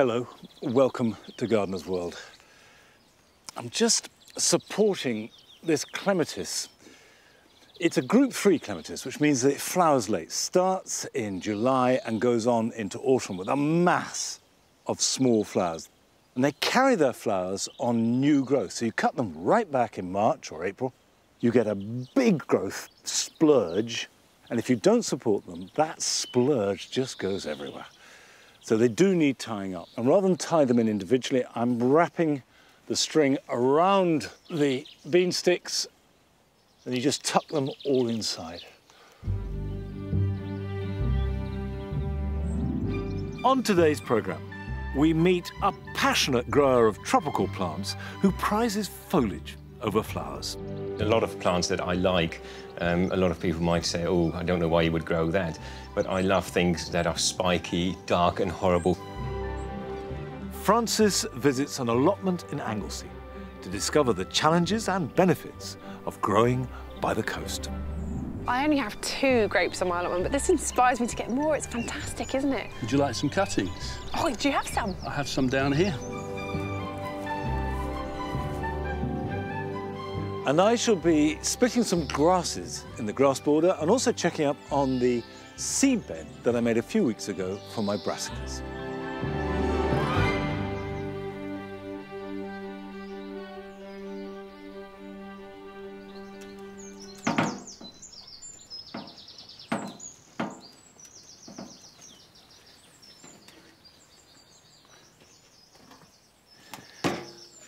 Hello, welcome to Gardener's World. I'm just supporting this clematis. It's a group 3 clematis, which means that it flowers late, starts in July and goes on into autumn with a mass of small flowers. And they carry their flowers on new growth. So you cut them right back in March or April, you get a big growth splurge, and if you don't support them, that splurge just goes everywhere. So they do need tying up. And rather than tie them in individually, I'm wrapping the string around the bean sticks, and you just tuck them all inside. On today's programme, we meet a passionate grower of tropical plants who prizes foliage over flowers. A lot of plants that I like, a lot of people might say, oh, I don't know why you would grow that. But I love things that are spiky, dark and horrible. Francis visits an allotment in Anglesey to discover the challenges and benefits of growing by the coast. I only have 2 grapes on my allotment, but this inspires me to get more. It's fantastic, isn't it? Would you like some cuttings? Oh, do you have some? I have some down here. And I shall be splitting some grasses in the grass border and also checking up on the seed bed that I made a few weeks ago for my brassicas.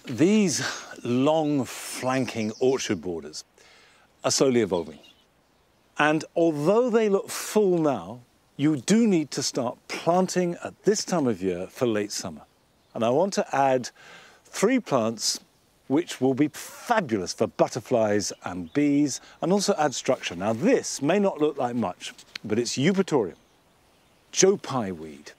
These long flanking orchard borders are slowly evolving. And although they look full now, you do need to start planting at this time of year for late summer. And I want to add 3 plants which will be fabulous for butterflies and bees, and also add structure. Now this may not look like much, but it's Eupatorium, Joe Pye weed,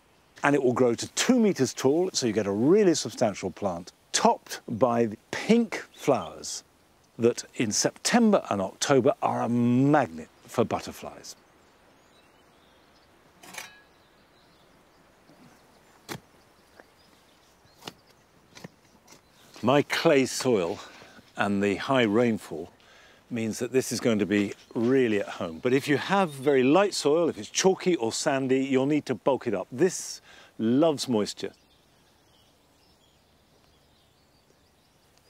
and it will grow to 2 meters tall, so you get a really substantial plant, topped by the pink flowers that in September and October are a magnet for butterflies. My clay soil and the high rainfall means that this is going to be really at home. But if you have very light soil, if it's chalky or sandy, you'll need to bulk it up. This loves moisture.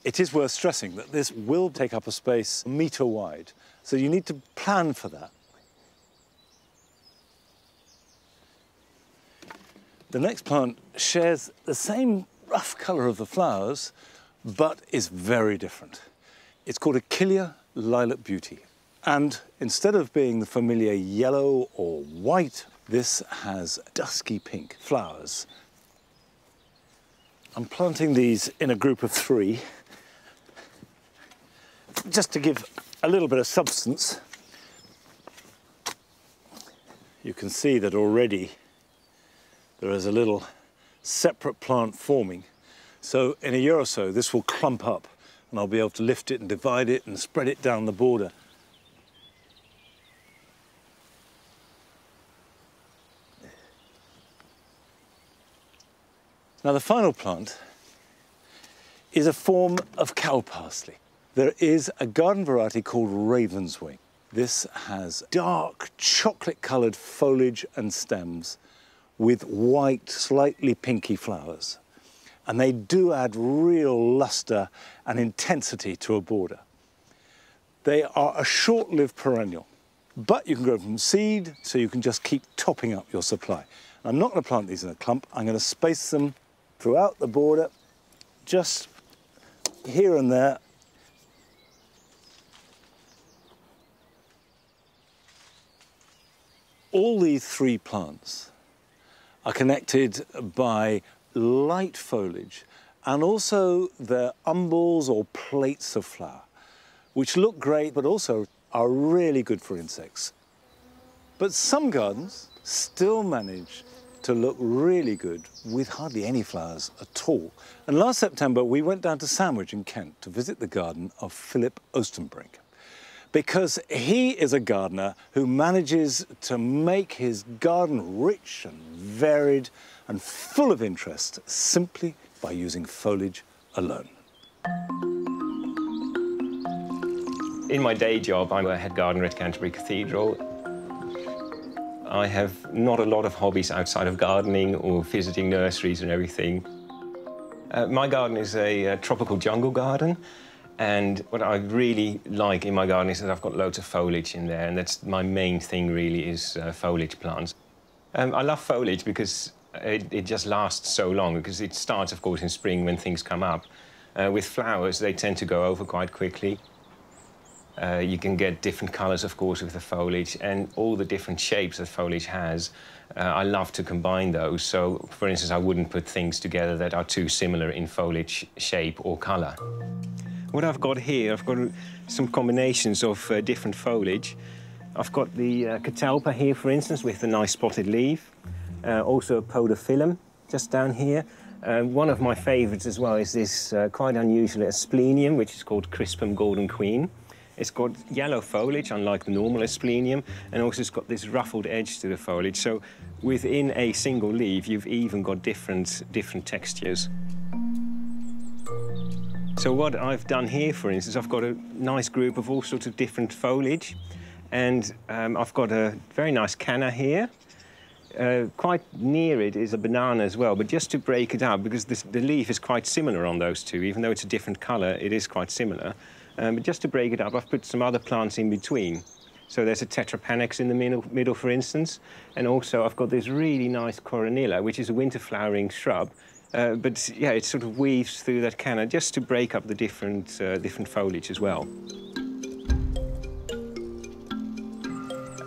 It is worth stressing that this will take up a space a metre wide, so you need to plan for that. The next plant shares the same rough colour of the flowers, but is very different. It's called Achillea Lilac Beauty, and instead of being the familiar yellow or white, this has dusky pink flowers. I'm planting these in a group of 3. Just to give a little bit of substance. You can see that already there is a little separate plant forming. So in a year or so, this will clump up and I'll be able to lift it and divide it and spread it down the border. Now the final plant is a form of cow parsley. There is a garden variety called Raven's Wing. This has dark chocolate-coloured foliage and stems with white, slightly pinky flowers. And they do add real lustre and intensity to a border. They are a short-lived perennial, but you can grow from seed, so you can just keep topping up your supply. I'm not going to plant these in a clump. I'm going to space them throughout the border, just here and there. All these 3 plants are connected by light foliage and also their umbels or plates of flower, which look great but also are really good for insects. But some gardens still manage to look really good with hardly any flowers at all. And last September we went down to Sandwich in Kent to visit the garden of Philip Ostenbrink, because he is a gardener who manages to make his garden rich and varied and full of interest simply by using foliage alone. In my day job, I'm a head gardener at Canterbury Cathedral. I have not a lot of hobbies outside of gardening or visiting nurseries and everything. My garden is a tropical jungle garden, and what I really like in my garden is that I've got loads of foliage in there, and that's my main thing really is foliage plants. I love foliage because it just lasts so long, because it starts, of course, in spring when things come up. With flowers, they tend to go over quite quickly. You can get different colours, of course, with the foliage, and all the different shapes that foliage has. I love to combine those. So, for instance, I wouldn't put things together that are too similar in foliage, shape or colour. What I've got here, I've got some combinations of different foliage. I've got the catalpa here, for instance, with the nice spotted leaf. Also a podophyllum, just down here. One of my favourites as well is this quite unusual asplenium, which is called Crispum golden queen. It's got yellow foliage, unlike the normal asplenium, and also it's got this ruffled edge to the foliage. So within a single leaf, you've even got different textures. So what I've done here, for instance, I've got a nice group of all sorts of different foliage, and I've got a very nice canna here. Quite near it is a banana as well, but just to break it up, because the leaf is quite similar on those two, even though it's a different colour, it is quite similar. But just to break it up, I've put some other plants in between. So there's a tetrapanax in the middle, for instance, and also I've got this really nice coronilla, which is a winter flowering shrub. But yeah, it sort of weaves through that canna just to break up the different foliage as well.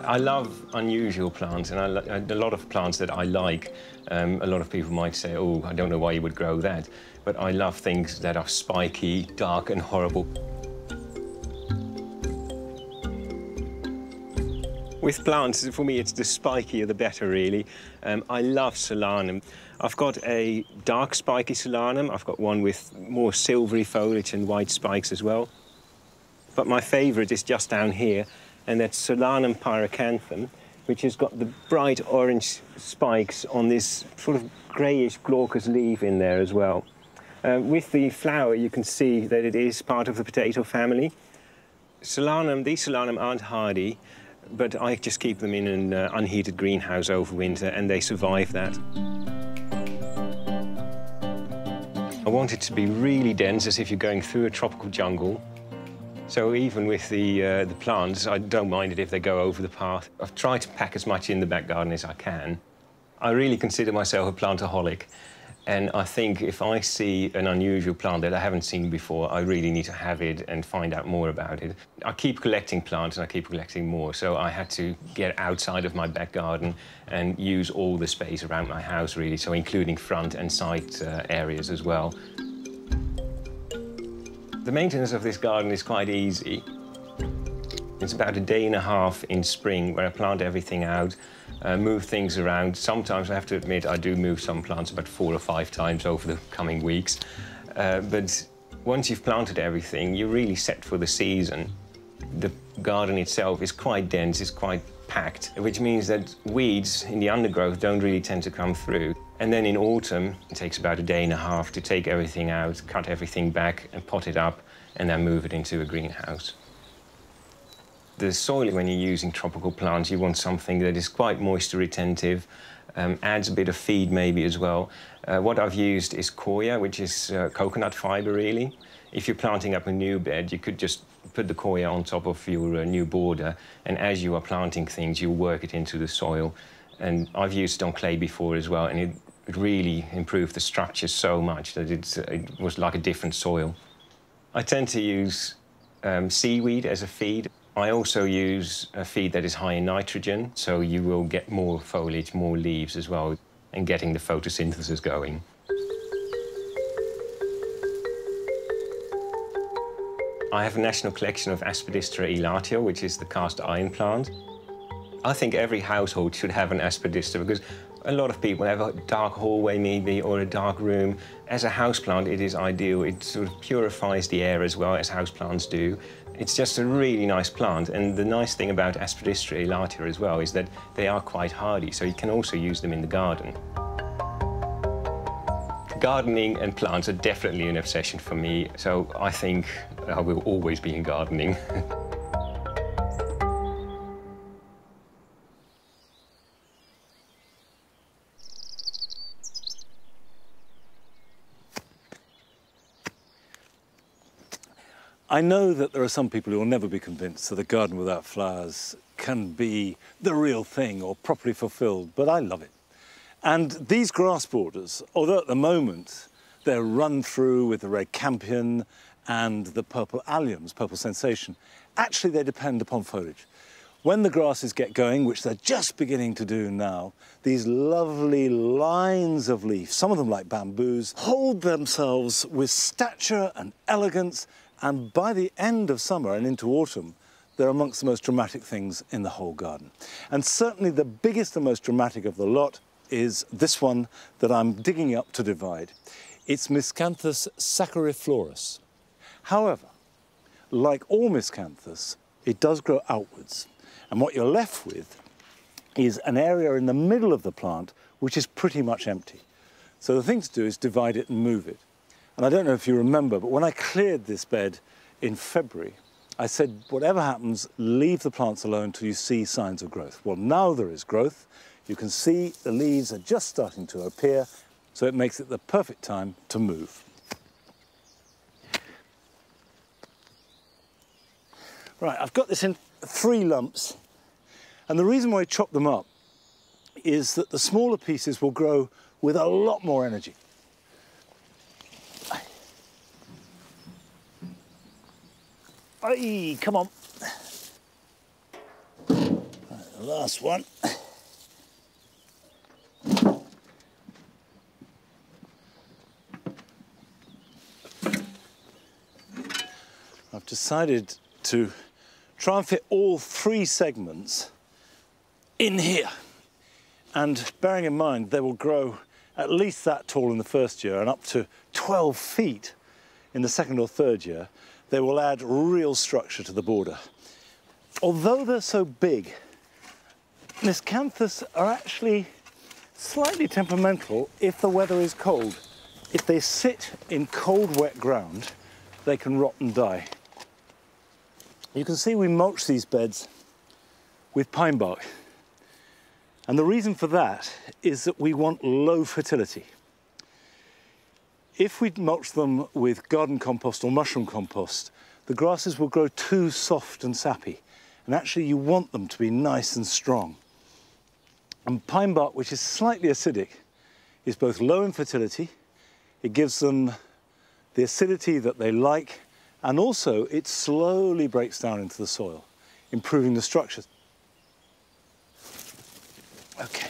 I love unusual plants, and a lot of plants that I like. A lot of people might say, oh, I don't know why you would grow that. But I love things that are spiky, dark and horrible. With plants, for me, it's the spikier the better, really. I love solanum. I've got a dark spiky solanum. I've got one with more silvery foliage and white spikes as well. But my favourite is just down here, and that's Solanum pyrocanthum, which has got the bright orange spikes on this sort of greyish glaucous leaf in there as well. With the flower, you can see that it is part of the potato family. These solanum aren't hardy, but I just keep them in an unheated greenhouse over winter, and they survive that. I want it to be really dense, as if you're going through a tropical jungle. So even with the plants, I don't mind it if they go over the path. I've tried to pack as much in the back garden as I can. I really consider myself a plantaholic, and I think if I see an unusual plant that I haven't seen before, I really need to have it and find out more about it. I keep collecting plants and I keep collecting more, so I had to get outside of my back garden and use all the space around my house, really, so including front and side areas as well. The maintenance of this garden is quite easy. It's about a day and a half in spring where I plant everything out, move things around. Sometimes, I have to admit, I do move some plants about 4 or 5 times over the coming weeks. But once you've planted everything, you're really set for the season. The garden itself is quite dense, it's quite packed, which means that weeds in the undergrowth don't really tend to come through. And then in autumn, it takes about a day and a half to take everything out, cut everything back and pot it up, and then move it into a greenhouse. The soil, when you're using tropical plants, you want something that is quite moisture retentive, adds a bit of feed maybe as well. What I've used is coir, which is coconut fibre, really. If you're planting up a new bed, you could just put the coir on top of your new border, and as you are planting things, you work it into the soil. And I've used it on clay before as well, and it really improved the structure so much that it was like a different soil. I tend to use seaweed as a feed. I also use a feed that is high in nitrogen, so you will get more foliage, more leaves as well, and getting the photosynthesis going. I have a national collection of Aspidistra elatio, which is the cast iron plant. I think every household should have an Aspidistra, because a lot of people have a dark hallway maybe, or a dark room. As a houseplant, it is ideal. It sort of purifies the air as well, as houseplants do. It's just a really nice plant, and the nice thing about Aspidistra elata as well is that they are quite hardy, so you can also use them in the garden. Gardening and plants are definitely an obsession for me, so I think I will always be in gardening. I know that there are some people who will never be convinced that a garden without flowers can be the real thing or properly fulfilled, but I love it. And these grass borders, although at the moment they're run through with the red campion and the purple alliums, purple sensation, actually they depend upon foliage. When the grasses get going, which they're just beginning to do now, these lovely lines of leaf, some of them like bamboos, hold themselves with stature and elegance, and by the end of summer and into autumn, they're amongst the most dramatic things in the whole garden. And certainly the biggest and most dramatic of the lot is this one that I'm digging up to divide. It's Miscanthus sacchariflorus. However, like all Miscanthus, it does grow outwards. And what you're left with is an area in the middle of the plant which is pretty much empty. So the thing to do is divide it and move it. And I don't know if you remember, but when I cleared this bed in February, I said, whatever happens, leave the plants alone until you see signs of growth. Well, now there is growth. You can see the leaves are just starting to appear, so it makes it the perfect time to move. Right, I've got this in 3 lumps, and the reason why I chop them up is that the smaller pieces will grow with a lot more energy. Aye, come on. Right, the last one. I've decided to try and fit all 3 segments in here. And bearing in mind they will grow at least that tall in the first year and up to 12 feet in the second or third year, they will add real structure to the border. Although they're so big, Miscanthus are actually slightly temperamental if the weather is cold. If they sit in cold, wet ground, they can rot and die. You can see we mulch these beds with pine bark. And the reason for that is that we want low fertility. If we mulch them with garden compost or mushroom compost, the grasses will grow too soft and sappy. And actually you want them to be nice and strong. And pine bark, which is slightly acidic, is both low in fertility, it gives them the acidity that they like, and also it slowly breaks down into the soil, improving the structure. Okay.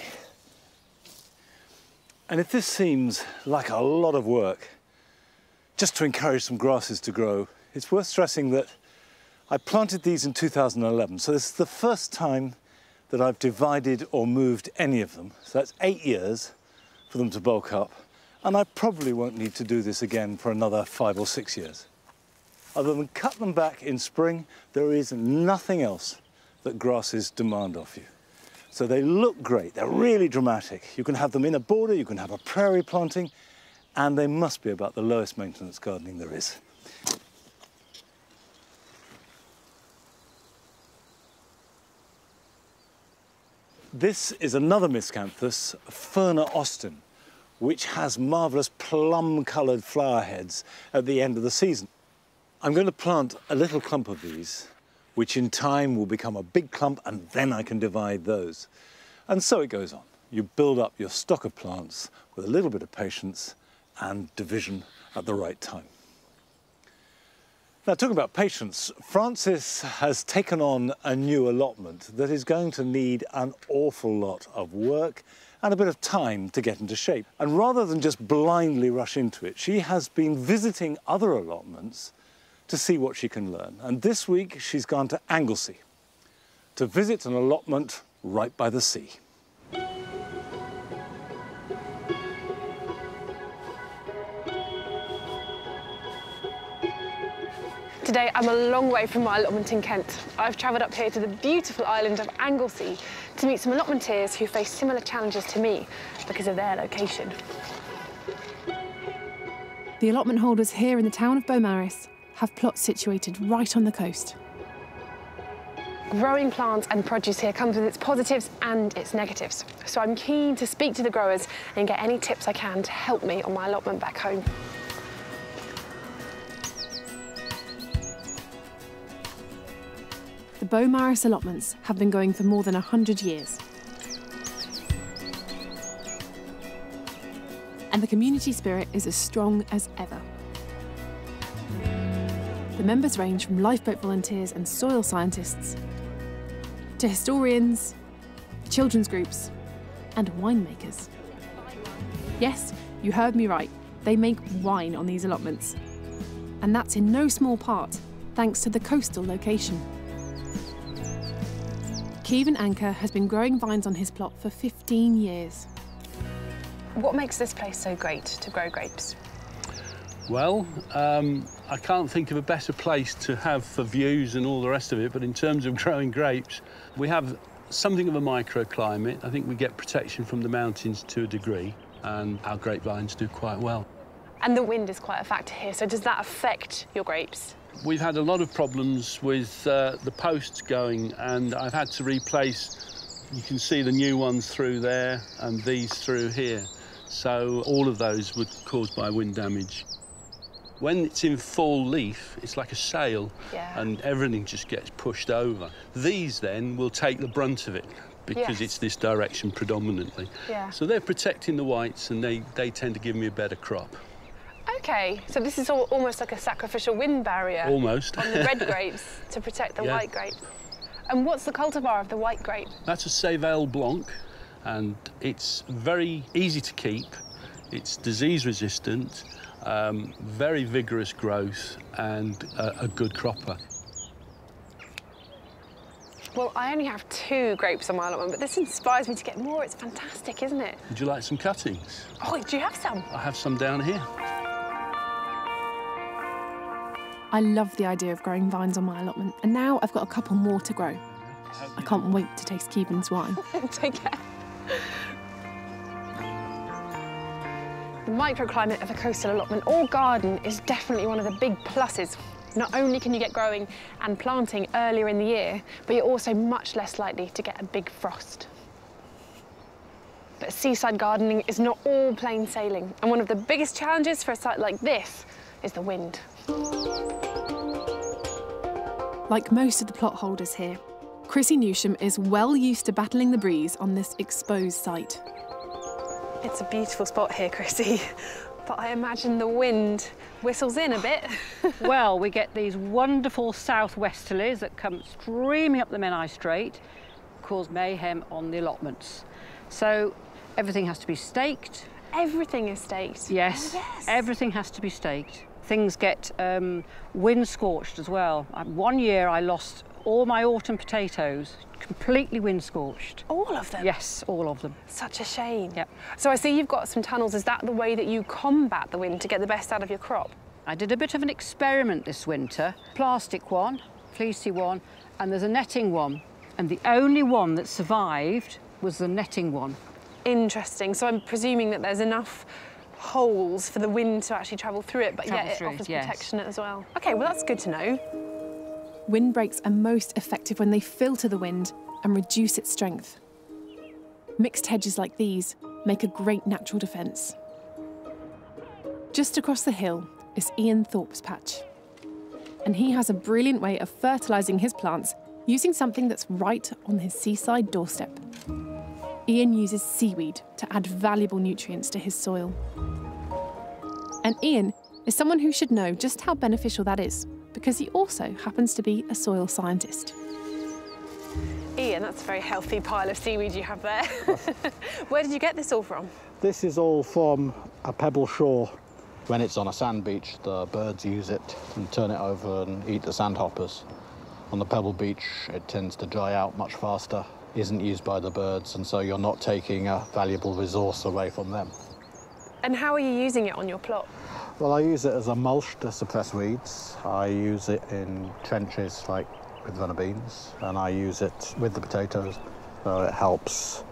And if this seems like a lot of work, just to encourage some grasses to grow, it's worth stressing that I planted these in 2011, so this is the first time that I've divided or moved any of them. So that's 8 years for them to bulk up, and I probably won't need to do this again for another 5 or 6 years. Other than cut them back in spring, there is nothing else that grasses demand of you. So they look great, they're really dramatic. You can have them in a border, you can have a prairie planting, and they must be about the lowest maintenance gardening there is. This is another Miscanthus, Ferna Austin, which has marvellous plum-coloured flower heads at the end of the season. I'm going to plant a little clump of these, which in time will become a big clump, and then I can divide those. And so it goes on. You build up your stock of plants with a little bit of patience and division at the right time. Now, talking about patience, Francis has taken on a new allotment that is going to need an awful lot of work and a bit of time to get into shape. And rather than just blindly rush into it, she has been visiting other allotments to see what she can learn. And this week, she's gone to Anglesey to visit an allotment right by the sea. Today I'm a long way from my allotment in Kent. I've travelled up here to the beautiful island of Anglesey to meet some allotmenteers who face similar challenges to me because of their location. The allotment holders here in the town of Beaumaris have plots situated right on the coast. Growing plants and produce here comes with its positives and its negatives. So I'm keen to speak to the growers and get any tips I can to help me on my allotment back home. The Beaumaris allotments have been going for more than 100 years. And the community spirit is as strong as ever. The members range from lifeboat volunteers and soil scientists to historians, children's groups, and winemakers. Yes, you heard me right. They make wine on these allotments. And that's in no small part thanks to the coastal location. Kevin Anker has been growing vines on his plot for 15 years. What makes this place so great to grow grapes? Well, I can't think of a better place to have for views and all the rest of it, but in terms of growing grapes, we have something of a microclimate. I think we get protection from the mountains to a degree, and our grapevines do quite well. And the wind is quite a factor here, so does that affect your grapes? We've had a lot of problems with the posts going, and I've had to replace, you can see the new ones through there and these through here. So all of those were caused by wind damage. When it's in full leaf, it's like a sail, and everything just gets pushed over. These then will take the brunt of it because it's this direction predominantly. So they're protecting the whites, and they tend to give me a better crop. OK, so this is almost like a sacrificial wind barrier. Almost. On the red grapes to protect the white grape. And what's the cultivar of the white grape? That's a Céval Blanc, and it's very easy to keep. It's disease resistant, very vigorous growth, and a good cropper. Well, I only have 2 grapes on my allotment, but this inspires me to get more. It's fantastic, isn't it? Would you like some cuttings? Oh, do you have some? I have some down here. I love the idea of growing vines on my allotment, and now I've got a couple more to grow. I can't wait to taste Kevin's wine. Take care. The microclimate of a coastal allotment or garden is definitely one of the big pluses. Not only can you get growing and planting earlier in the year, but you're also much less likely to get a big frost. But seaside gardening is not all plain sailing, and one of the biggest challenges for a site like this is the wind. Like most of the plot holders here, Chrissy Newsham is well used to battling the breeze on this exposed site. It's a beautiful spot here, Chrissy, but I imagine the wind whistles in a bit. Well, we get these wonderful southwesterlies that come streaming up the Menai Strait, cause mayhem on the allotments. So everything has to be staked. Everything is staked? Yes, everything has to be staked. Things get wind-scorched as well. One year I lost all my autumn potatoes, completely wind-scorched. All of them? Yes, all of them. Such a shame. Yep. So I see you've got some tunnels. Is that the way that you combat the wind to get the best out of your crop? I did a bit of an experiment this winter. Plastic one, fleecy one, and there's a netting one. And the only one that survived was the netting one. Interesting. So I'm presuming that there's enough holes for the wind to actually travel through it, but yet it offers protection as well. OK, well, that's good to know. Windbreaks are most effective when they filter the wind and reduce its strength. Mixed hedges like these make a great natural defence. Just across the hill is Ian Thorpe's patch. And he has a brilliant way of fertilising his plants using something that's right on his seaside doorstep. Ian uses seaweed to add valuable nutrients to his soil. And Ian is someone who should know just how beneficial that is, because he also happens to be a soil scientist. Ian, that's a very healthy pile of seaweed you have there. Where did you get this all from? This is all from a pebble shore. When it's on a sand beach, the birds use it and turn it over and eat the sandhoppers. On the pebble beach, it tends to dry out much faster, isn't used by the birds, and so you're not taking a valuable resource away from them. And how are you using it on your plot? Well, I use it as a mulch to suppress weeds. I use it in trenches, like with runner beans, and I use it with the potatoes. So it helps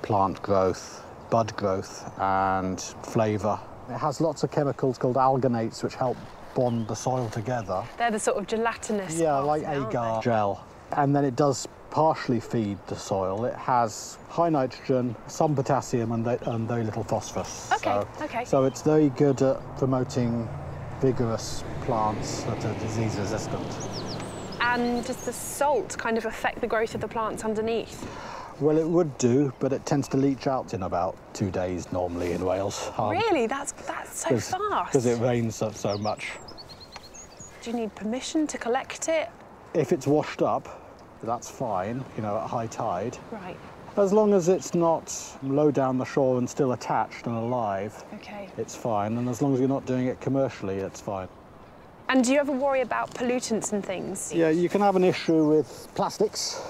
plant growth, bud growth, and flavour. It has lots of chemicals called alganates, which help bond the soil together. They're the sort of gelatinous Yeah, parts, like agar gel. And then it does partially feed the soil. It has high nitrogen, some potassium, and very little phosphorus. Okay. So it's very good at promoting vigorous plants that are disease resistant. And does the salt kind of affect the growth of the plants underneath? Well, it would do, but it tends to leach out in about 2 days normally in Wales. Really? That's so fast? Because it rains so much. Do you need permission to collect it? If it's washed up, that's fine, you know, at high tide. Right. As long as it's not low down the shore and still attached and alive, it's fine. And as long as you're not doing it commercially, it's fine. And do you ever worry about pollutants and things? Yeah, you can have an issue with plastics.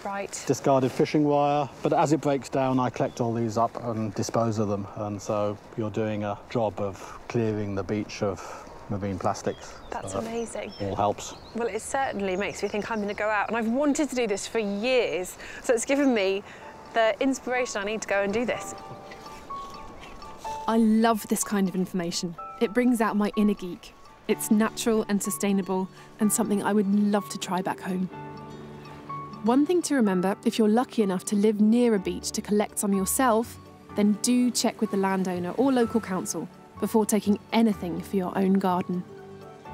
Right. Discarded fishing wire. But as it breaks down, I collect all these up and dispose of them. And so you're doing a job of clearing the beach of marine plastics. That's amazing. All helps. Well, it certainly makes me think I'm going to go out, and I've wanted to do this for years, so it's given me the inspiration I need to go and do this. I love this kind of information. It brings out my inner geek. It's natural and sustainable, and something I would love to try back home. One thing to remember, if you're lucky enough to live near a beach to collect some yourself, then do check with the landowner or local council before taking anything for your own garden.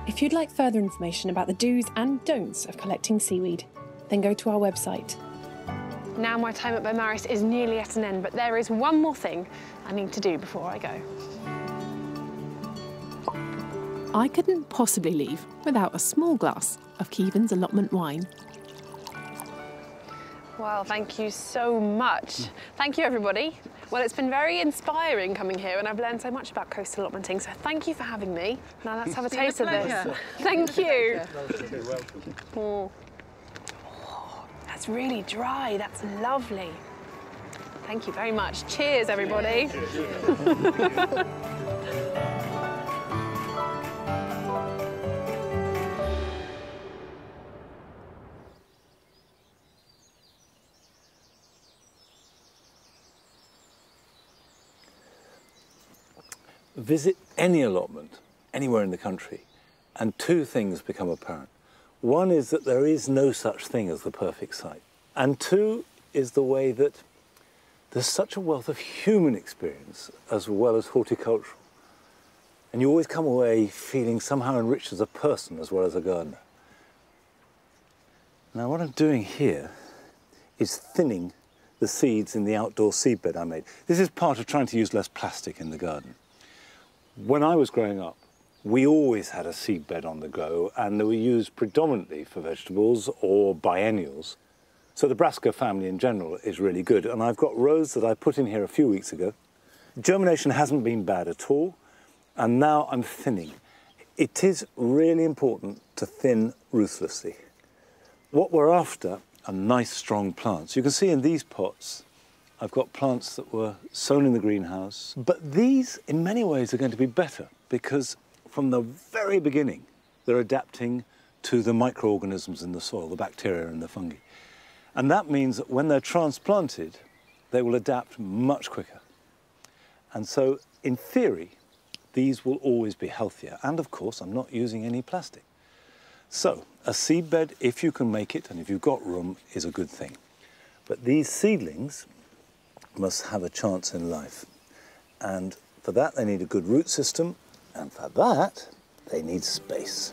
If you'd like further information about the do's and don'ts of collecting seaweed, then go to our website. Now my time at Beaumaris is nearly at an end, but there is one more thing I need to do before I go. I couldn't possibly leave without a small glass of Keevan's allotment wine. Well, thank you so much. Thank you, everybody. Well, it's been very inspiring coming here, and I've learned so much about coastal allotmenting, so thank you for having me. Now let's have a taste of this. Thank you. You're welcome. Oh, that's really dry. That's lovely. Thank you very much. Cheers, everybody. Cheers. Visit any allotment anywhere in the country, and two things become apparent. One is that there is no such thing as the perfect site. And two is the way that there's such a wealth of human experience as well as horticultural. And you always come away feeling somehow enriched as a person as well as a gardener. Now, what I'm doing here is thinning the seeds in the outdoor seedbed I made. This is part of trying to use less plastic in the garden. When I was growing up, we always had a seedbed on the go, and they were used predominantly for vegetables or biennials. So the brassica family in general is really good. And I've got rows that I put in here a few weeks ago. Germination hasn't been bad at all, and now I'm thinning. It is really important to thin ruthlessly. What we're after are nice, strong plants. You can see in these pots, I've got plants that were sown in the greenhouse, but these in many ways are going to be better because from the very beginning, they're adapting to the microorganisms in the soil, the bacteria and the fungi. And that means that when they're transplanted, they will adapt much quicker. And so in theory, these will always be healthier. And of course, I'm not using any plastic. So a seedbed, if you can make it and if you've got room, is a good thing. But these seedlings must have a chance in life. And for that, they need a good root system. And for that, they need space.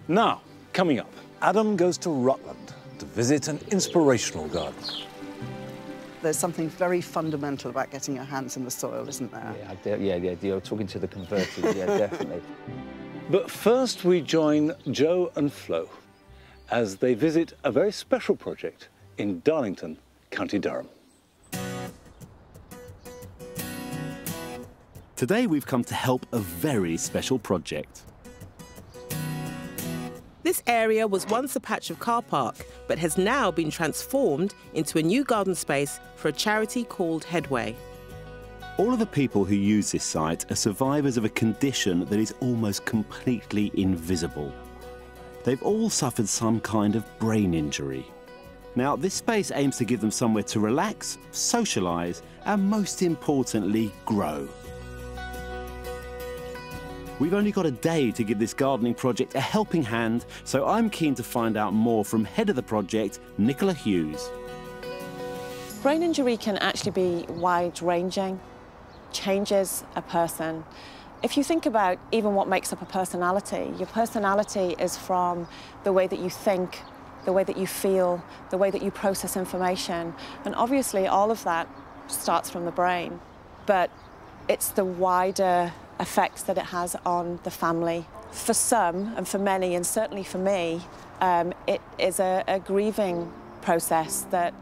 Now, coming up, Adam goes to Rutland to visit an inspirational garden. There's something very fundamental about getting your hands in the soil, isn't there? Yeah, you're talking to the converted, yeah, definitely. But first, we join Joe and Flo as they visit a very special project in Darlington, County Durham. Today we've come to help a very special project. This area was once a patch of car park, but has now been transformed into a new garden space for a charity called Headway. All of the people who use this site are survivors of a condition that is almost completely invisible. They've all suffered some kind of brain injury. Now, this space aims to give them somewhere to relax, socialise, and most importantly, grow. We've only got a day to give this gardening project a helping hand, so I'm keen to find out more from head of the project, Nicola Hughes. Brain injury can actually be wide-ranging, changes a person. If you think about even what makes up a personality, your personality is from the way that you think, the way that you feel, the way that you process information. And obviously all of that starts from the brain, but it's the wider effects that it has on the family. For some, and for many, and certainly for me, it is a grieving process that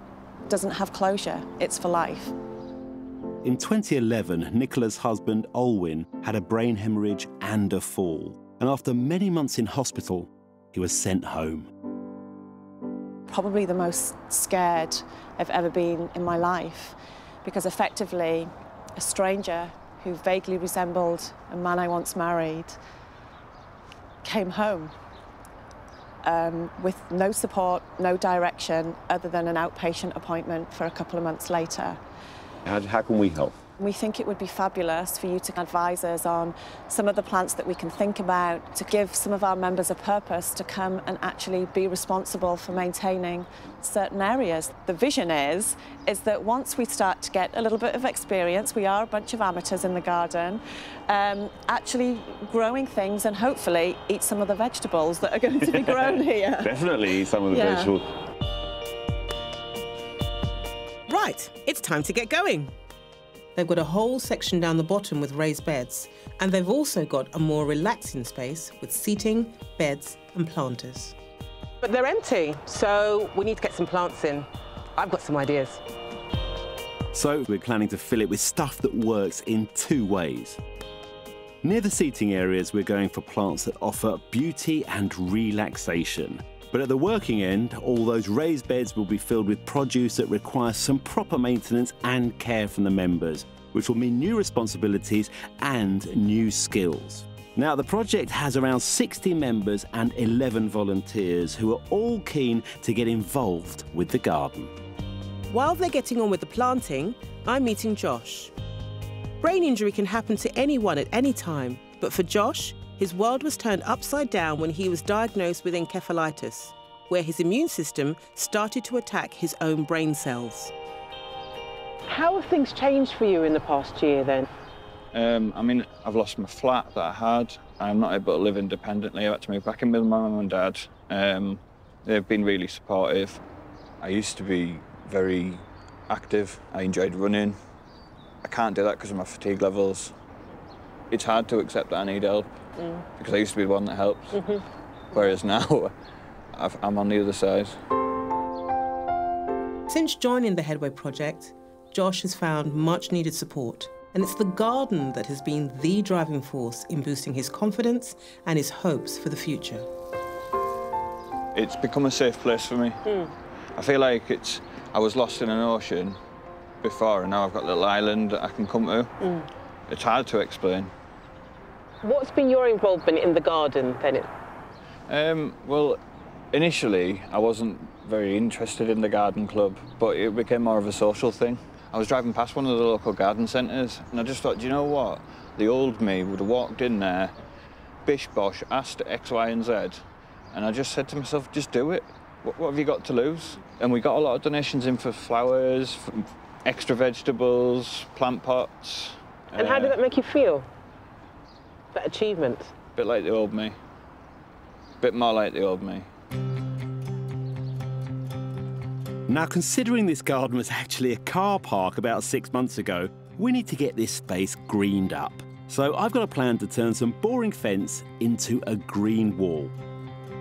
doesn't have closure. It's for life. In 2011, Nicola's husband, Olwyn, had a brain hemorrhage and a fall. And after many months in hospital, he was sent home. Probably the most scared I've ever been in my life, because effectively, a stranger who vaguely resembled a man I once married came home with no support, no direction, other than an outpatient appointment for a couple of months later. How can we help? We think it would be fabulous for you to advise us on some of the plants that we can think about, to give some of our members a purpose to come and actually be responsible for maintaining certain areas. The vision is that once we start to get a little bit of experience, we are a bunch of amateurs in the garden, actually growing things and hopefully eat some of the vegetables that are going to be grown here. Definitely eat some of the vegetables. Right, it's time to get going. They've got a whole section down the bottom with raised beds, and they've also got a more relaxing space with seating, beds and planters. But they're empty, so we need to get some plants in. I've got some ideas. So we're planning to fill it with stuff that works in two ways. Near the seating areas, we're going for plants that offer beauty and relaxation. But at the working end, all those raised beds will be filled with produce that requires some proper maintenance and care from the members, which will mean new responsibilities and new skills. Now, the project has around 60 members and 11 volunteers who are all keen to get involved with the garden. While they're getting on with the planting, I'm meeting Josh. Brain injury can happen to anyone at any time, but for Josh, his world was turned upside down when he was diagnosed with encephalitis, where his immune system started to attack his own brain cells. How have things changed for you in the past year then? I mean, I've lost my flat that I had. I'm not able to live independently. I had to move back in with my mum and dad. They've been really supportive. I used to be very active. I enjoyed running. I can't do that because of my fatigue levels. It's hard to accept that I need help because I used to be the one that helps. Whereas now, I'm on the other side. Since joining the Headway project, Josh has found much needed support, and it's the garden that has been the driving force in boosting his confidence and his hopes for the future. It's become a safe place for me. I feel like I was lost in an ocean before, and now I've got a little island that I can come to. It's hard to explain. What's been your involvement in the garden then? Well, initially I wasn't very interested in the garden club, but it became more of a social thing. I was driving past one of the local garden centres and I just thought, do you know what? The old me would have walked in there, bish bosh, asked X, Y and Z, and I just said to myself, just do it. What have you got to lose? And we got a lot of donations in for flowers, for extra vegetables, plant pots. And how did that make you feel? That achievement? A bit like the old me. A bit more like the old me. Now, considering this garden was actually a car park about 6 months ago, we need to get this space greened up. So I've got a plan to turn some boring fence into a green wall.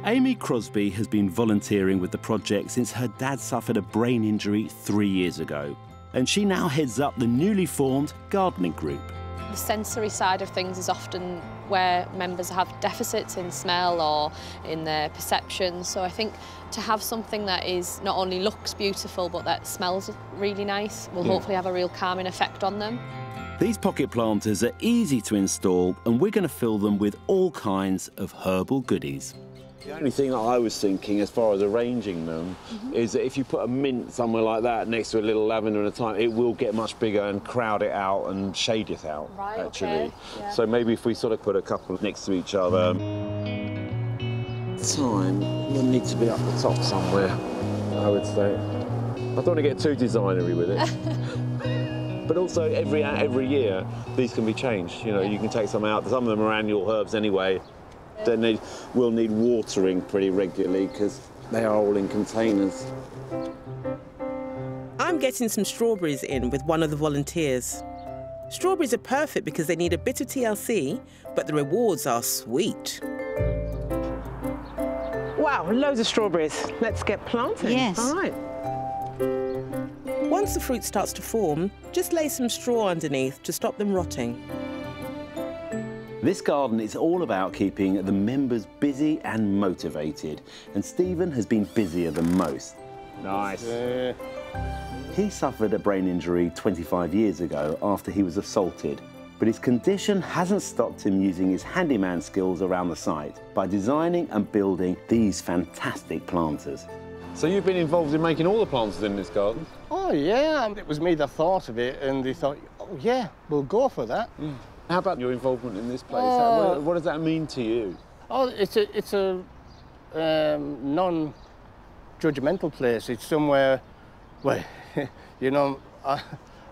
Amy Crosby has been volunteering with the project since her dad suffered a brain injury 3 years ago. And she now heads up the newly formed gardening group. The sensory side of things is often where members have deficits in smell or in their perception. So I think to have something that is not only looks beautiful but that smells really nice will hopefully have a real calming effect on them. These pocket planters are easy to install, and we're going to fill them with all kinds of herbal goodies. The only thing that I was thinking as far as arranging them is that if you put a mint somewhere like that next to a little lavender and a thyme, it will get much bigger and crowd it out and shade it out, actually. Okay. Yeah. So maybe if we sort of put a couple next to each other. Thyme will need to be up the top somewhere, I would say. I don't want to get too designery with it. But also, every year, these can be changed. You know, you can take some out. Some of them are annual herbs anyway. Then they will need watering pretty regularly because they are all in containers. I'm getting some strawberries in with one of the volunteers. Strawberries are perfect because they need a bit of TLC, but the rewards are sweet. Wow, loads of strawberries. Let's get planting. Yes. All right. Once the fruit starts to form, just lay some straw underneath to stop them rotting. This garden is all about keeping the members busy and motivated, and Stephen has been busier than most. Nice. He suffered a brain injury 25 years ago after he was assaulted, but his condition hasn't stopped him using his handyman skills around the site by designing and building these fantastic planters. So you've been involved in making all the planters in this garden? Oh, yeah. It was me that thought of it, and they thought, oh, yeah, we'll go for that. How about your involvement in this place? What does that mean to you? Oh, it's a non-judgmental place. It's somewhere where, you know,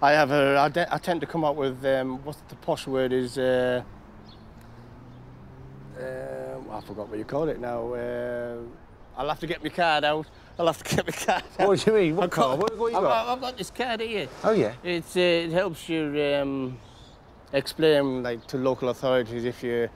I tend to come up with, what's the posh word is, I forgot what you call it now. I'll have to get my card out. What do you mean? What card? What you got? I've got this card here. Oh, yeah? It helps you explain, like, to local authorities if you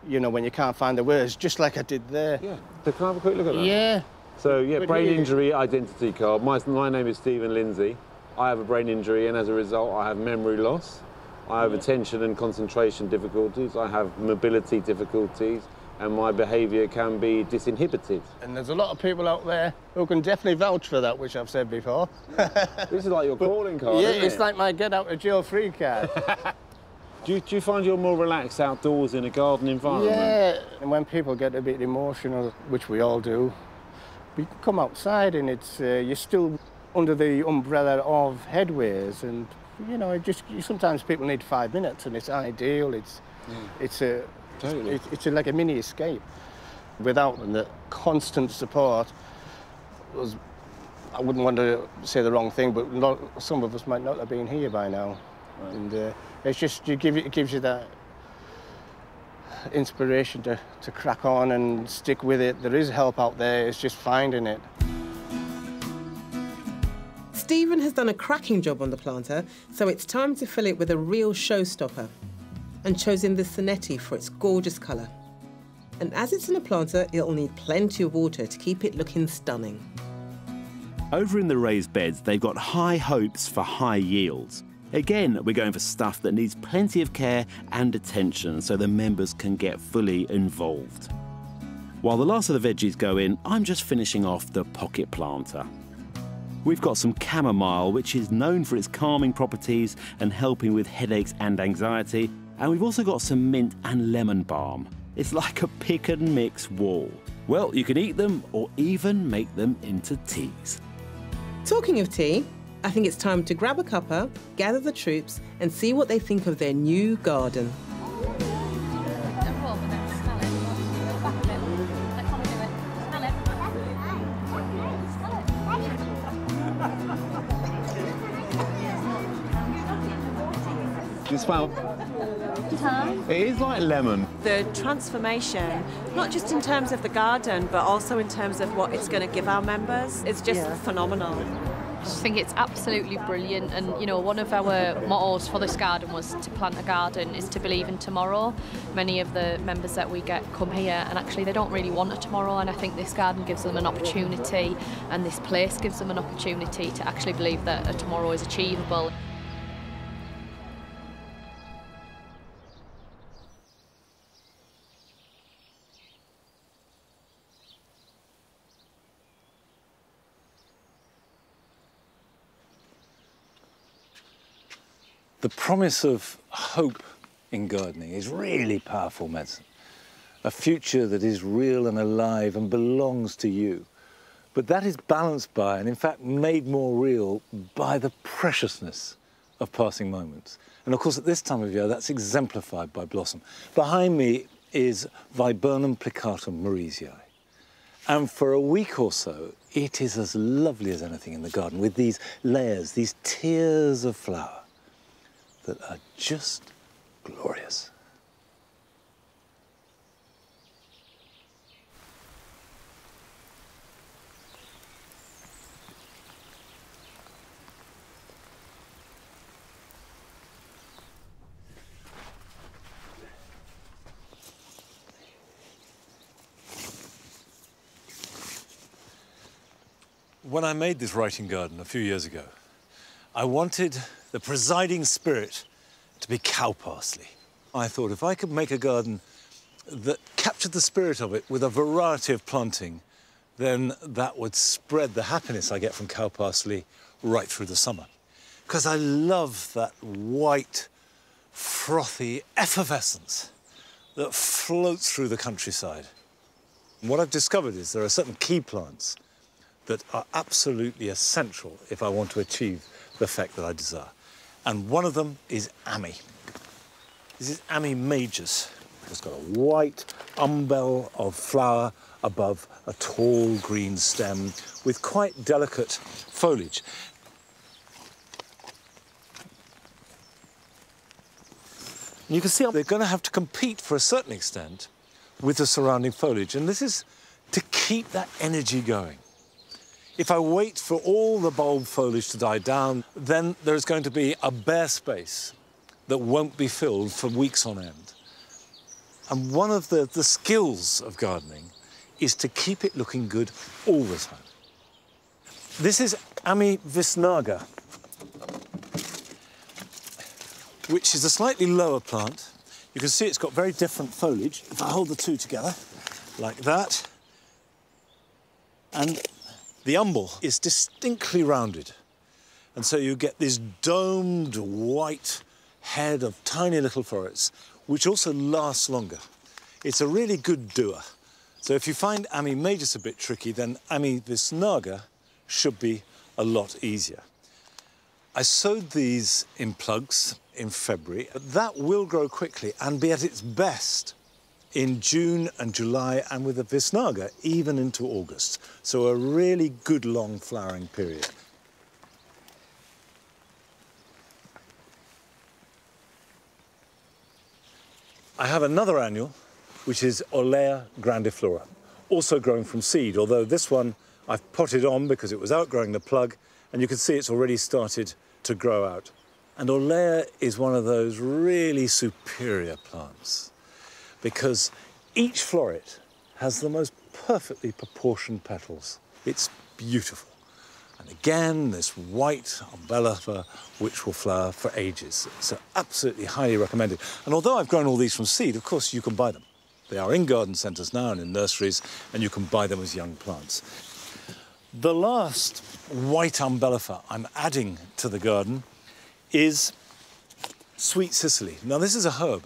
know, when you can't find the words, just like I did there. Yeah. So can I have a quick look at that? Yeah. So, yeah, brain injury identity card. My name is Stephen Lindsay. I have a brain injury, and as a result, I have memory loss. I have attention and concentration difficulties. I have mobility difficulties, and my behaviour can be disinhibited. And there's a lot of people out there who can definitely vouch for that, which I've said before. This is like your calling card, yeah, isn't it's like my get-out-of-jail-free card. Do you find you're more relaxed outdoors in a garden environment? Yeah, and when people get a bit emotional, which we all do, we can come outside and it's you're still under the umbrella of headways, and you know, sometimes people need 5 minutes, and it's ideal. It's like a mini escape. Without the constant support, I wouldn't want to say the wrong thing, but some of us might not have been here by now. Right. And it's just it gives you that inspiration to crack on and stick with it. There is help out there. It's just finding it. Stephen has done a cracking job on the planter, so it's time to fill it with a real showstopper, and chosen the Sonetti for its gorgeous colour. And as it's in a planter, it'll need plenty of water to keep it looking stunning. Over in the raised beds, they've got high hopes for high yields. Again, we're going for stuff that needs plenty of care and attention so the members can get fully involved. While the last of the veggies go in, I'm just finishing off the pocket planter. We've got some chamomile, which is known for its calming properties and helping with headaches and anxiety. And we've also got some mint and lemon balm. It's like a pick and mix wall. Well, you can eat them or even make them into teas. Talking of tea, I think it's time to grab a cuppa, gather the troops, and see what they think of their new garden. You smell? It is like lemon. The transformation, not just in terms of the garden, but also in terms of what it's going to give our members, is just phenomenal. I just think it's absolutely brilliant, and you know, one of our mottos for this garden was to plant a garden is to believe in tomorrow. Many of the members that we get come here and actually they don't really want a tomorrow, and I think this garden gives them an opportunity, and this place gives them an opportunity to actually believe that a tomorrow is achievable. The promise of hope in gardening is really powerful medicine. A future that is real and alive and belongs to you. But that is balanced by, and in fact made more real, by the preciousness of passing moments. And of course at this time of year that's exemplified by blossom. Behind me is Viburnum plicatum Mauritii. And for a week or so, it is as lovely as anything in the garden, with these layers, these tiers of flower that are just glorious. When I made this writing garden a few years ago, I wanted the presiding spirit to be cow parsley. I thought if I could make a garden that captured the spirit of it with a variety of planting, then that would spread the happiness I get from cow parsley right through the summer. Because I love that white, frothy effervescence that floats through the countryside. And what I've discovered is there are certain key plants that are absolutely essential if I want to achieve the effect that I desire. And one of them is Ami. This is Ami majus. It's got a white umbel of flower above a tall green stem with quite delicate foliage. And you can see they're going to have to compete for a certain extent with the surrounding foliage, and this is to keep that energy going. If I wait for all the bulb foliage to die down, then there's going to be a bare space that won't be filled for weeks on end. And one of the skills of gardening is to keep it looking good all the time. This is Ami visnaga, which is a slightly lower plant. You can see it's got very different foliage. If I hold the two together, like that, and the umbel is distinctly rounded. And so you get this domed white head of tiny little florets, which also lasts longer. It's a really good doer. So if you find Ami majus a bit tricky, then Ami visnaga should be a lot easier. I sowed these in plugs in February. That will grow quickly and be at its best in June and July, and with the visnaga even into August. So a really good long flowering period. I have another annual, which is Olea grandiflora, also growing from seed, although this one I've potted on because it was outgrowing the plug, and you can see it's already started to grow out. And Olea is one of those really superior plants, because each floret has the most perfectly proportioned petals. It's beautiful. And again, this white umbella which will flower for ages. So absolutely highly recommended. And although I've grown all these from seed, of course you can buy them. They are in garden centres now and in nurseries, and you can buy them as young plants. The last white umbella I'm adding to the garden is sweet Sicily. Now this is a herb,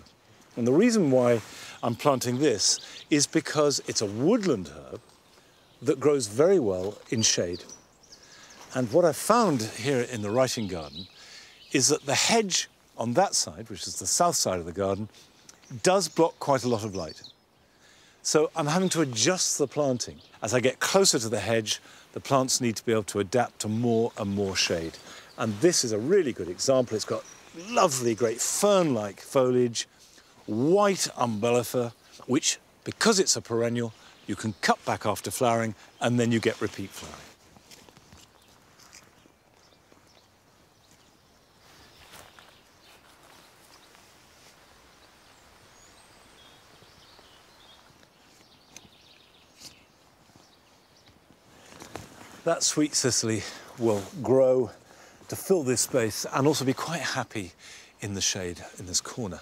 and the reason why I'm planting this is because it's a woodland herb that grows very well in shade. And what I found here in the writing garden is that the hedge on that side, which is the south side of the garden, does block quite a lot of light. So I'm having to adjust the planting. As I get closer to the hedge, the plants need to be able to adapt to more and more shade. And this is a really good example. It's got lovely, great fern-like foliage, white umbella, which, because it's a perennial, you can cut back after flowering, and then you get repeat flowering. That sweet Sicily will grow to fill this space and also be quite happy in the shade in this corner.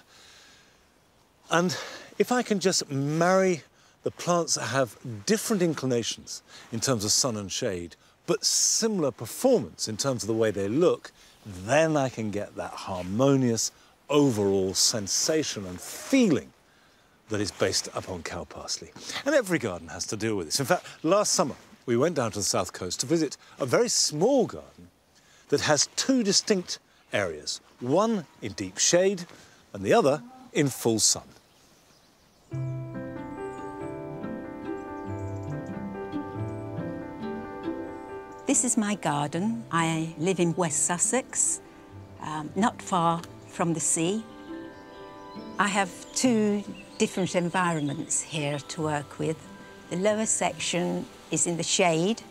And if I can just marry the plants that have different inclinations in terms of sun and shade, but similar performance in terms of the way they look, then I can get that harmonious overall sensation and feeling that is based upon cow parsley. And every garden has to deal with this. In fact, last summer, we went down to the south coast to visit a very small garden that has two distinct areas, one in deep shade and the other in full sun. This is my garden. I live in West Sussex, not far from the sea. I have two different environments here to work with. The lower section is in the shade,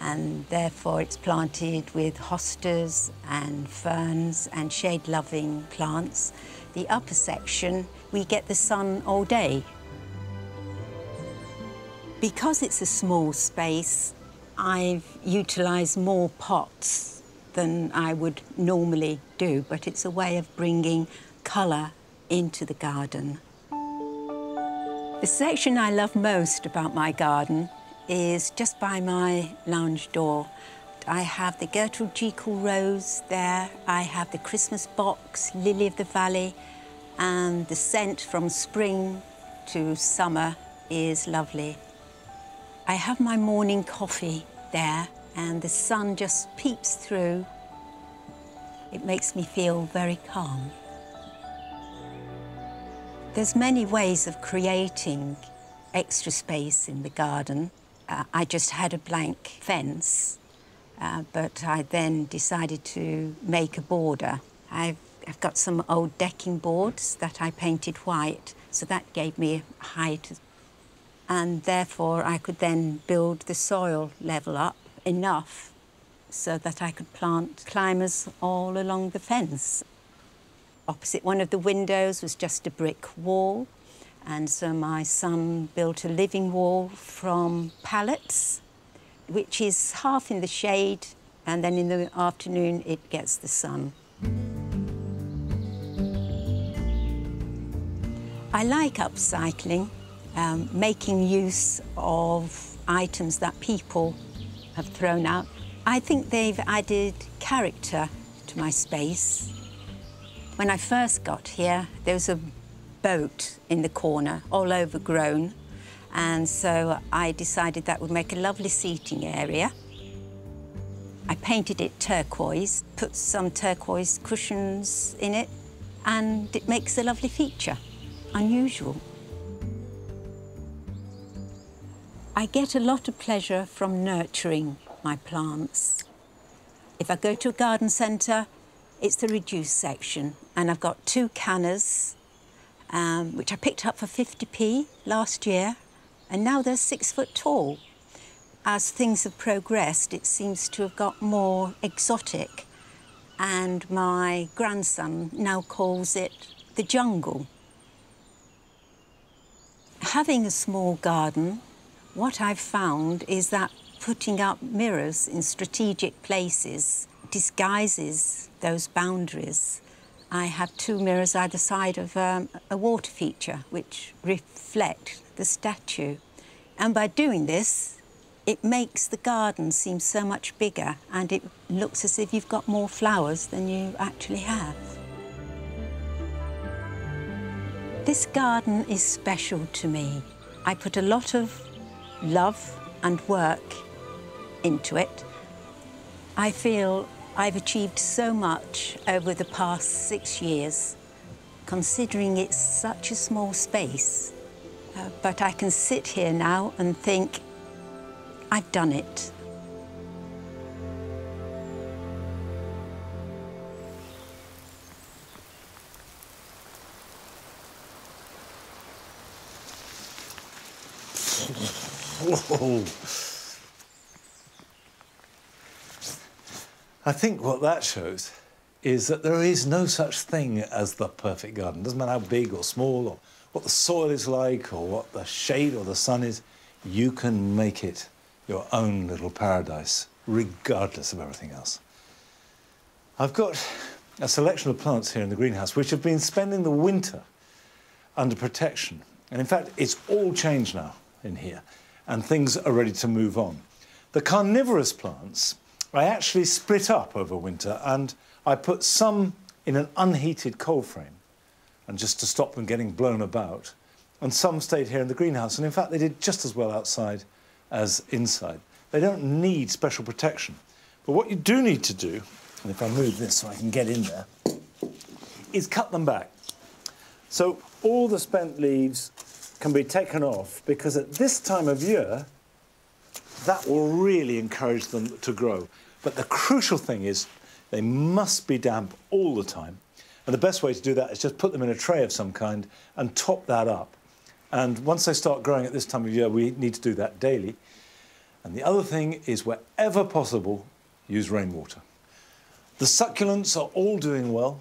and therefore it's planted with hostas and ferns and shade-loving plants. The upper section, we get the sun all day. Because it's a small space, I've utilised more pots than I would normally do, but it's a way of bringing colour into the garden. The section I love most about my garden is just by my lounge door. I have the Gertrude Jekyll rose there, I have the Christmas box, lily of the valley, and the scent from spring to summer is lovely. I have my morning coffee there, and the sun just peeps through. It makes me feel very calm. There's many ways of creating extra space in the garden. I just had a blank fence, but I then decided to make a border. I've got some old decking boards that I painted white, so that gave me height. And therefore, I could then build the soil level up enough so that I could plant climbers all along the fence. Opposite one of the windows was just a brick wall, and so my son built a living wall from pallets, which is half in the shade, and then in the afternoon it gets the sun. I like upcycling, making use of items that people have thrown out. I think they've added character to my space. When I first got here, there was a boat in the corner, all overgrown, and so I decided that would make a lovely seating area. I painted it turquoise, put some turquoise cushions in it, and it makes a lovely feature. Unusual. I get a lot of pleasure from nurturing my plants. If I go to a garden centre, it's the reduced section, and I've got two cannas, which I picked up for 50p last year, and now they're 6 foot tall. As things have progressed, it seems to have got more exotic, and my grandson now calls it the jungle. Having a small garden, what I've found is that putting up mirrors in strategic places disguises those boundaries. I have two mirrors either side of a water feature which reflect the statue. And by doing this, it makes the garden seem so much bigger, and it looks as if you've got more flowers than you actually have. This garden is special to me. I put a lot of love and work into it. I feel I've achieved so much over the past 6 years, considering it's such a small space. But I can sit here now and think, I've done it. Whoa. I think what that shows is that there is no such thing as the perfect garden. It doesn't matter how big or small or what the soil is like or what the shade or the sun is. You can make it your own little paradise, regardless of everything else. I've got a selection of plants here in the greenhouse which have been spending the winter under protection. And in fact, it's all changed now in here, and things are ready to move on. The carnivorous plants I actually split up over winter, and I put some in an unheated cold frame, and just to stop them getting blown about, and some stayed here in the greenhouse, and in fact they did just as well outside as inside. They don't need special protection. But what you do need to do, and if I move this so I can get in there, is cut them back. So all the spent leaves can be taken off, because at this time of year, that will really encourage them to grow. But the crucial thing is they must be damp all the time. And the best way to do that is just put them in a tray of some kind and top that up. And once they start growing at this time of year, we need to do that daily. And the other thing is, wherever possible, use rainwater. The succulents are all doing well.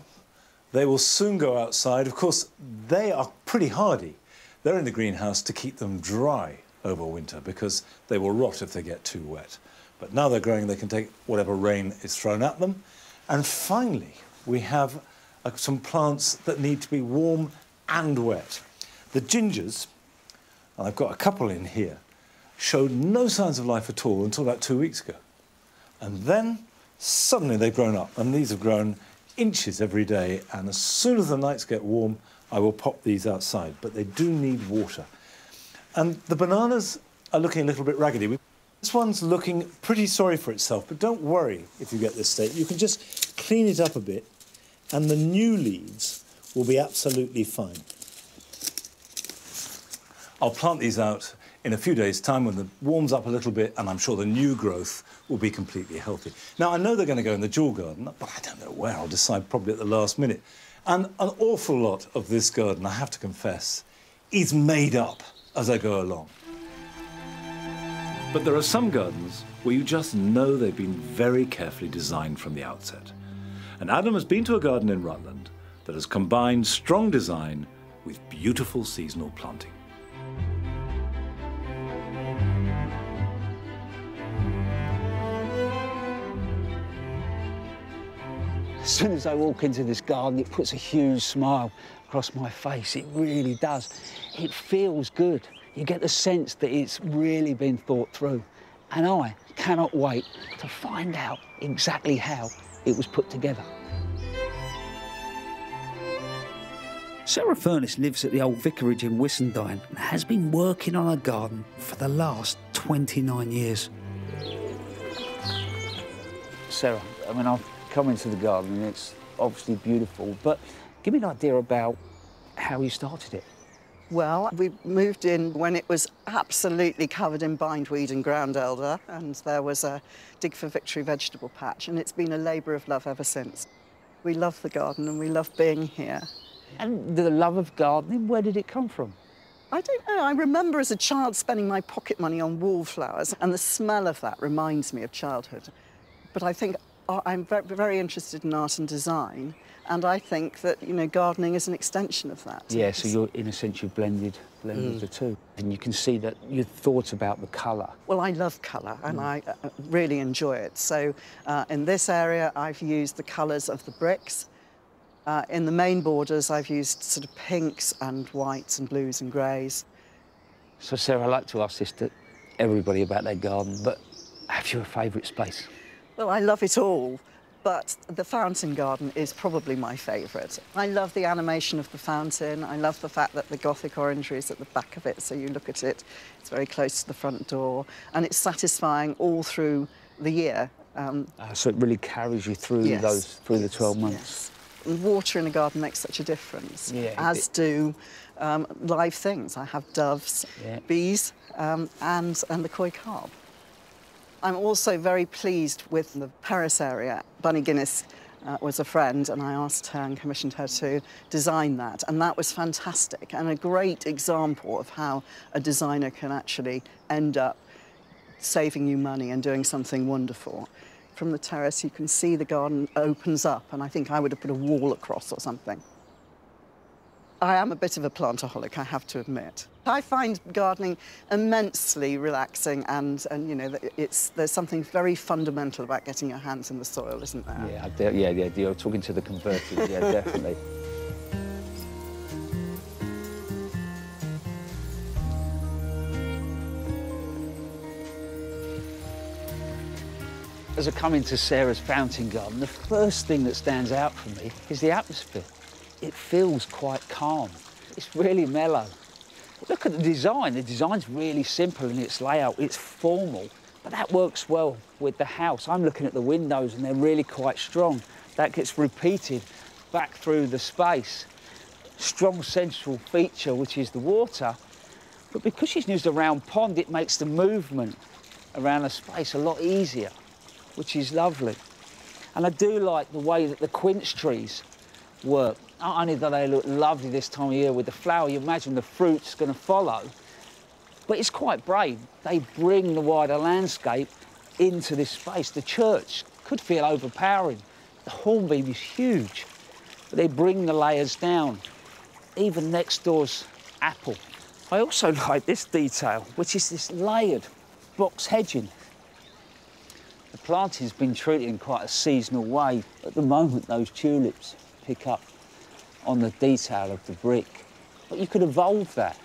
They will soon go outside. Of course, they are pretty hardy. They're in the greenhouse to keep them dry over winter, because they will rot if they get too wet. But now they're growing, they can take whatever rain is thrown at them. And finally, we have some plants that need to be warm and wet. The gingers, and I've got a couple in here, showed no signs of life at all until about 2 weeks ago. And then suddenly they've grown up, and these have grown inches every day. And as soon as the nights get warm, I will pop these outside, but they do need water. And the bananas are looking a little bit raggedy. This one's looking pretty sorry for itself, but don't worry if you get this state. You can just clean it up a bit, and the new leaves will be absolutely fine. I'll plant these out in a few days' time when it warms up a little bit, and I'm sure the new growth will be completely healthy. Now, I know they're going to go in the dual garden, but I don't know where. I'll decide probably at the last minute. And an awful lot of this garden, I have to confess, is made up as I go along. But there are some gardens where you just know they've been very carefully designed from the outset. And Adam has been to a garden in Rutland that has combined strong design with beautiful seasonal planting. As soon as I walk into this garden, it puts a huge smile across my face. It really does. It feels good. You get the sense that it's really been thought through. And I cannot wait to find out exactly how it was put together. Sarah Furness lives at the old vicarage in Whissendine and has been working on her garden for the last 29 years. Sarah, I mean, I've come into the garden and it's obviously beautiful, but give me an idea about how you started it. Well, we moved in when it was absolutely covered in bindweed and ground elder, and there was a Dig for Victory vegetable patch, and it's been a labour of love ever since. We love the garden and we love being here. And the love of gardening, where did it come from? I don't know. I remember as a child spending my pocket money on wallflowers, and the smell of that reminds me of childhood. But I think I'm very interested in art and design, and I think that, you know, gardening is an extension of that. Yeah, so you're, in a sense, you've blended the two. And you can see that you thought about the colour. Well, I love colour, and I really enjoy it. So in this area, I've used the colours of the bricks. In the main borders, I've used sort of pinks and whites and blues and greys. So, Sarah, I like to ask this to everybody about their garden, but have you a favourite space? Well, I love it all, but the fountain garden is probably my favourite. I love the animation of the fountain. I love the fact that the Gothic orangery is at the back of it, so you look at it, it's very close to the front door, and it's satisfying all through the year. So it really carries you through through the 12 months. Yes. And water in a garden makes such a difference, as it, do live things. I have doves, bees, and the koi carp. I'm also very pleased with the Paris area. Bunny Guinness was a friend, and I asked her and commissioned her to design that, and that was fantastic and a great example of how a designer can actually end up saving you money and doing something wonderful. From the terrace, you can see the garden opens up, and I think I would have put a wall across or something. I am a bit of a plantaholic, I have to admit. I find gardening immensely relaxing, and you know, there's something very fundamental about getting your hands in the soil, isn't there? Yeah, you're talking to the converted, yeah, definitely. As I come into Sarah's fountain garden, the first thing that stands out for me is the atmosphere. It feels quite calm. It's really mellow. Look at the design. The design's really simple in its layout. It's formal, but that works well with the house. I'm looking at the windows and they're really quite strong. That gets repeated back through the space. Strong central feature, which is the water, but because she's used a round pond, it makes the movement around the space a lot easier, which is lovely. And I do like the way that the quince trees work. Not only do they look lovely this time of year with the flower, you imagine the fruit's going to follow, but it's quite brave. They bring the wider landscape into this space. The church could feel overpowering. The hornbeam is huge, but they bring the layers down. Even next door's apple. I also like this detail, which is this layered box hedging. The planting's been treated in quite a seasonal way. At the moment, those tulips pick up on the detail of the brick. But you could evolve that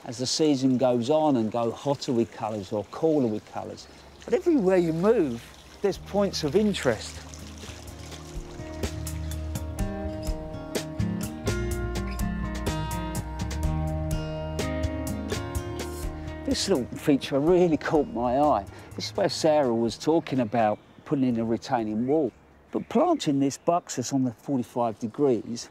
as the season goes on and go hotter with colours or cooler with colours. But everywhere you move, there's points of interest. This little feature really caught my eye. This is where Sarah was talking about putting in a retaining wall. But planting this buxus on the 45 degrees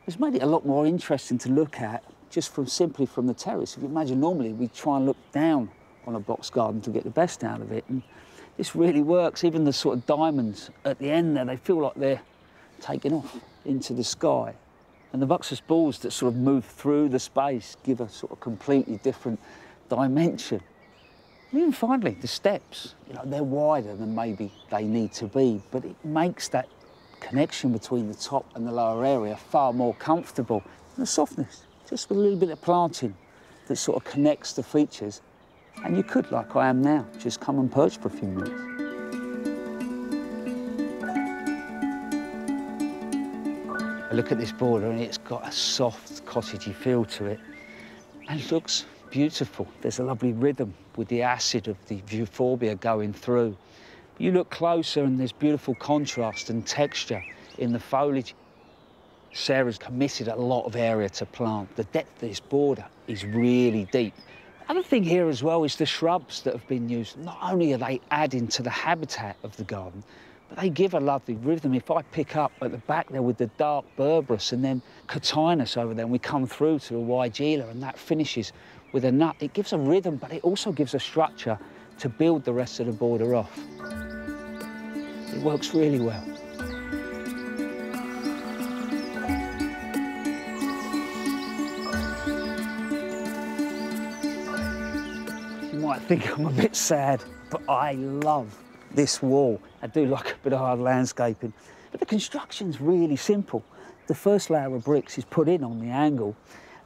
has made it a lot more interesting to look at just simply from the terrace. If you imagine normally we try and look down on a box garden to get the best out of it, and this really works. Even the sort of diamonds at the end there, they feel like they're taking off into the sky. And the buxus balls that sort of move through the space give a sort of completely different dimension. And even finally, the steps, you know, they're wider than maybe they need to be, but it makes that connection between the top and the lower area far more comfortable. And the softness, just with a little bit of planting that sort of connects the features. And you could, like I am now, just come and perch for a few minutes. I look at this border and it's got a soft, cottagey feel to it, and it looks beautiful. There's a lovely rhythm with the acid of the euphorbia going through. You look closer and there's beautiful contrast and texture in the foliage. Sarah's committed a lot of area to plant. The depth of this border is really deep. Other thing here as well is the shrubs that have been used. Not only are they adding to the habitat of the garden, but they give a lovely rhythm. If I pick up at the back there with the dark berberis and then cotinus over there, and we come through to the weigela and that finishes with a nut, it gives a rhythm, but it also gives a structure to build the rest of the border off. It works really well. You might think I'm a bit sad, but I love this wall. I do like a bit of hard landscaping, but the construction's really simple. The first layer of bricks is put in on the angle,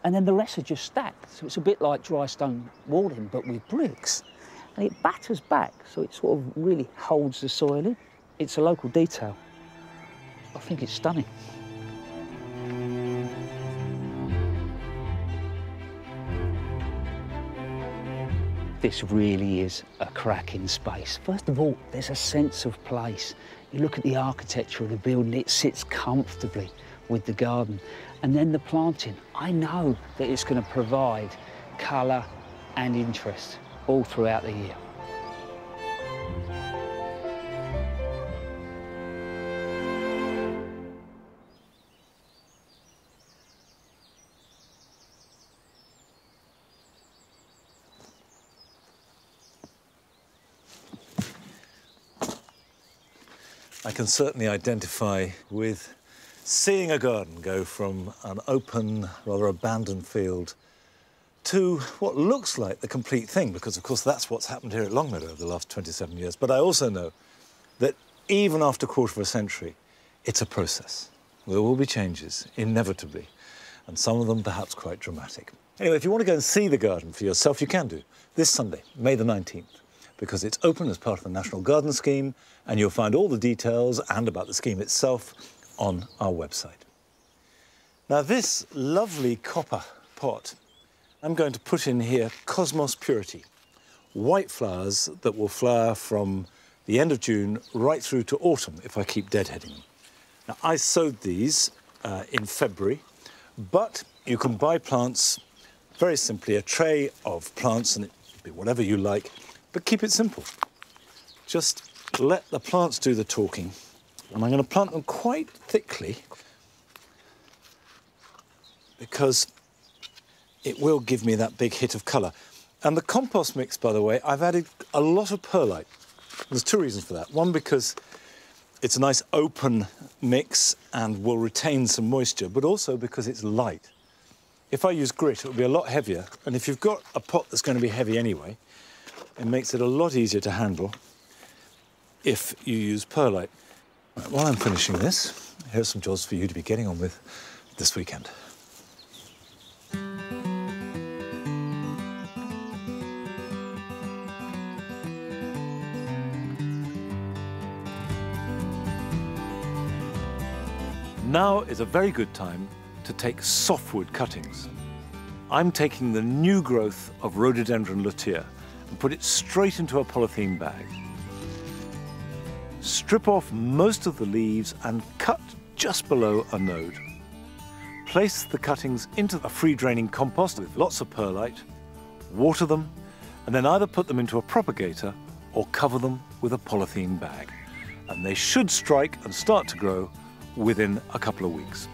and then the rest are just stacked. So it's a bit like dry stone walling, but with bricks. And it batters back, so it sort of really holds the soil in. It's a local detail. I think it's stunning. This really is a cracking space. First of all, there's a sense of place. You look at the architecture of the building, it sits comfortably with the garden. And then the planting, I know that it's going to provide colour and interest all throughout the year. I can certainly identify with seeing a garden go from an open, rather abandoned field to what looks like the complete thing, because of course that's what's happened here at Longmeadow over the last 27 years. But I also know that even after a quarter of a century, it's a process. There will be changes, inevitably, and some of them perhaps quite dramatic. Anyway, if you want to go and see the garden for yourself, you can do this Sunday, May the 19th. Because it's open as part of the National Garden Scheme, and you'll find all the details and about the scheme itself on our website. Now, this lovely copper pot, I'm going to put in here Cosmos Purity, white flowers that will flower from the end of June right through to autumn if I keep deadheading them. Now, I sowed these in February, but you can buy plants very simply, a tray of plants, and it can be whatever you like, but keep it simple. Just let the plants do the talking, and I'm going to plant them quite thickly because it will give me that big hit of colour. And the compost mix, by the way, I've added a lot of perlite. There's two reasons for that. One, because it's a nice open mix and will retain some moisture, but also because it's light. If I use grit, it will be a lot heavier, and if you've got a pot that's going to be heavy anyway, it makes it a lot easier to handle if you use perlite. Right, while I'm finishing this, here's some jobs for you to be getting on with this weekend. Now is a very good time to take softwood cuttings. I'm taking the new growth of Rhododendron lutea and put it straight into a polythene bag. Strip off most of the leaves and cut just below a node. Place the cuttings into a free-draining compost with lots of perlite, water them, and then either put them into a propagator or cover them with a polythene bag. And they should strike and start to grow within a couple of weeks.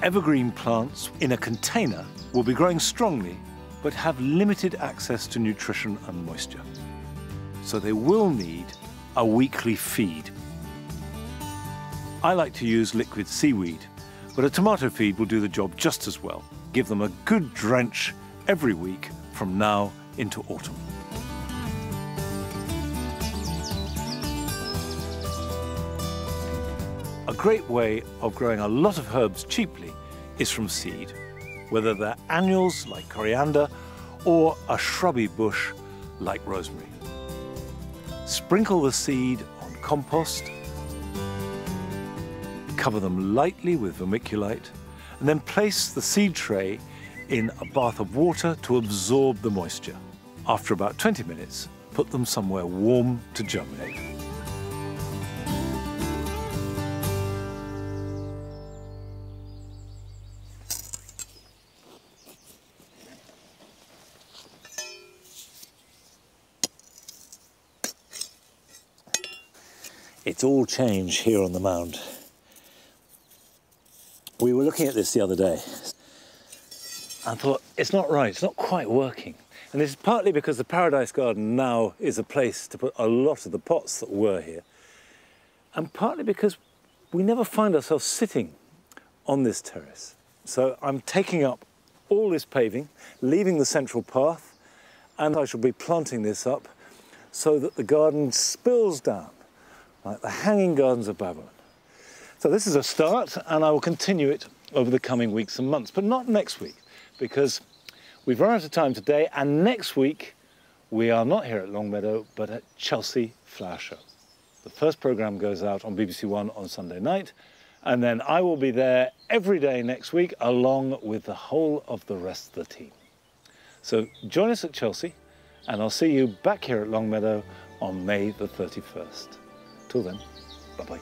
Evergreen plants in a container will be growing strongly but have limited access to nutrition and moisture. So they will need a weekly feed. I like to use liquid seaweed, but a tomato feed will do the job just as well. Give them a good drench every week from now into autumn. A great way of growing a lot of herbs cheaply is from seed, whether they're annuals like coriander or a shrubby bush like rosemary. Sprinkle the seed on compost, cover them lightly with vermiculite, and then place the seed tray in a bath of water to absorb the moisture. After about 20 minutes, put them somewhere warm to germinate. It's all changed here on the mound. We were looking at this the other day. I thought, it's not right, it's not quite working. And this is partly because the Paradise Garden now is a place to put a lot of the pots that were here, and partly because we never find ourselves sitting on this terrace. So I'm taking up all this paving, leaving the central path, and I shall be planting this up so that the garden spills down like the Hanging Gardens of Babylon. So this is a start, and I will continue it over the coming weeks and months, but not next week, because we've run out of time today, and next week we are not here at Longmeadow, but at Chelsea Flower Show. The first programme goes out on BBC One on Sunday night, and then I will be there every day next week, along with the whole of the rest of the team. So join us at Chelsea, and I'll see you back here at Longmeadow on May the 31st. Till then, bye-bye.